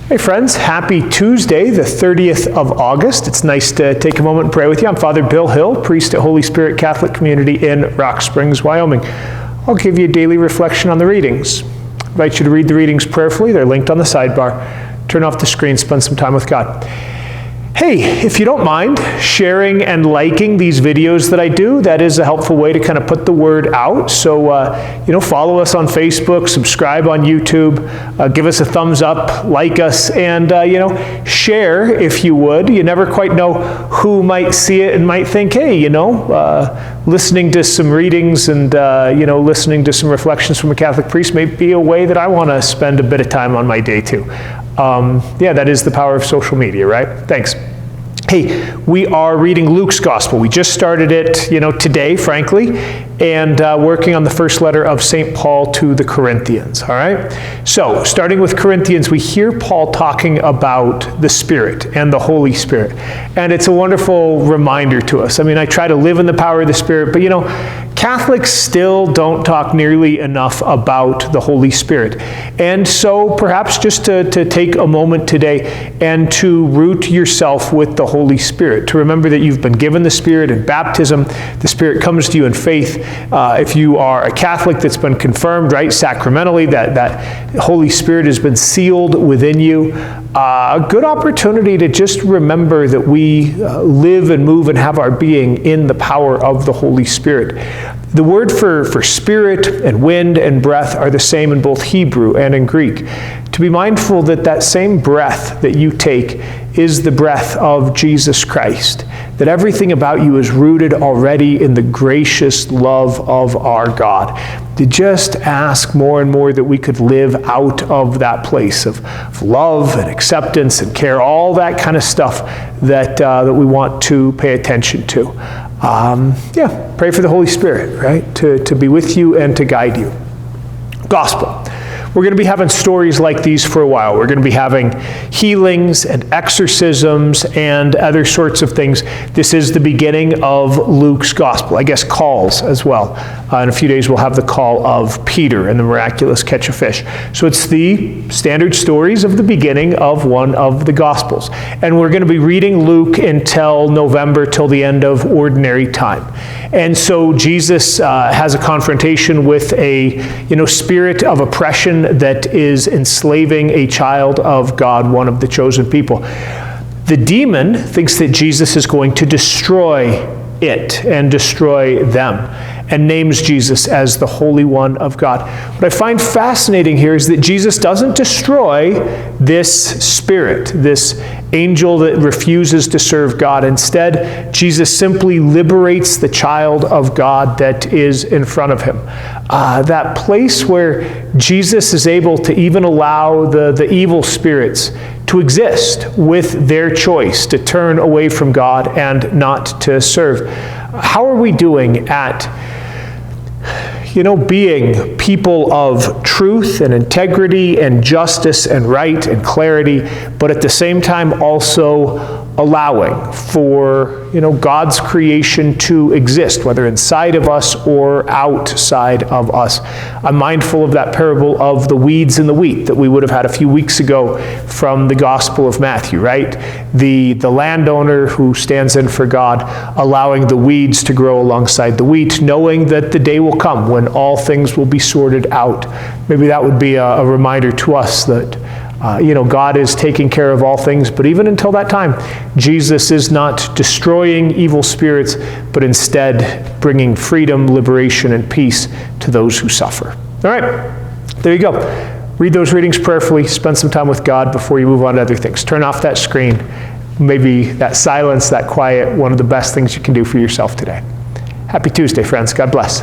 Hey friends, happy Tuesday, the 30th of August. It's nice to take a moment and pray with you. I'm Father Bill Hill, priest at Holy Spirit Catholic Community in Rock Springs, Wyoming. I'll give you a daily reflection on the readings. I invite you to read the readings prayerfully. They're linked on the sidebar. Turn off the screen, spend some time with God. Hey, if you don't mind sharing and liking these videos that I do, that is a helpful way to kind of put the word out. So, follow us on Facebook, subscribe on YouTube, give us a thumbs up, like us, and, share if you would. You never quite know who might see it and might think, hey, listening to some readings and, listening to some reflections from a Catholic priest may be a way that I want to spend a bit of time on my day too. That is the power of social media, right? Thanks. Hey, we are reading Luke's Gospel. We just started it, today, frankly, and working on the first letter of St. Paul to the Corinthians, all right? So, starting with Corinthians, we hear Paul talking about the Spirit and the Holy Spirit, and it's a wonderful reminder to us. I mean, I try to live in the power of the Spirit, but, Catholics still don't talk nearly enough about the Holy Spirit. And so perhaps just to take a moment today and to root yourself with the Holy Spirit, to remember that you've been given the Spirit in baptism. The Spirit comes to you in faith. If you are a Catholic that's been confirmed, right, sacramentally, that Holy Spirit has been sealed within you. A good opportunity to just remember that we live and move and have our being in the power of the Holy Spirit. The word for spirit and wind and breath are the same in both Hebrew and in Greek. To be mindful that same breath that you take is the breath of Jesus Christ, that everything about you is rooted already in the gracious love of our God. To just ask more and more that we could live out of that place of love and acceptance and care, all that kind of stuff that we want to pay attention to. Pray for the Holy Spirit, right, to be with you and to guide you. Gospel. We're going to be having stories like these for a while. We're going to be having healings and exorcisms and other sorts of things. This is the beginning of Luke's Gospel, I guess calls as well. In a few days we'll have the call of Peter and the miraculous catch of fish. So it's the standard stories of the beginning of one of the Gospels. And we're going to be reading Luke until November, till the end of ordinary time. And so Jesus has a confrontation with a spirit of oppression that is enslaving a child of God, one of the chosen people. The demon thinks that Jesus is going to destroy it and destroy them, and names Jesus as the Holy One of God. What I find fascinating here is that Jesus doesn't destroy this spirit, this angel that refuses to serve God. Instead, Jesus simply liberates the child of God that is in front of him. That place where Jesus is able to even allow the evil spirits to exist with their choice to turn away from God and not to serve. How are we doing at being people of truth and integrity and justice and right and clarity, but at the same time also allowing for, God's creation to exist, whether inside of us or outside of us. I'm mindful of that parable of the weeds and the wheat that we would have had a few weeks ago from the Gospel of Matthew, right? The landowner who stands in for God, allowing the weeds to grow alongside the wheat, knowing that the day will come when all things will be sorted out. Maybe that would be a reminder to us that God is taking care of all things, but even until that time, Jesus is not destroying evil spirits, but instead bringing freedom, liberation, and peace to those who suffer. All right, there you go. Read those readings prayerfully, spend some time with God before you move on to other things. Turn off that screen. Maybe that silence, that quiet, one of the best things you can do for yourself today. Happy Tuesday, friends. God bless.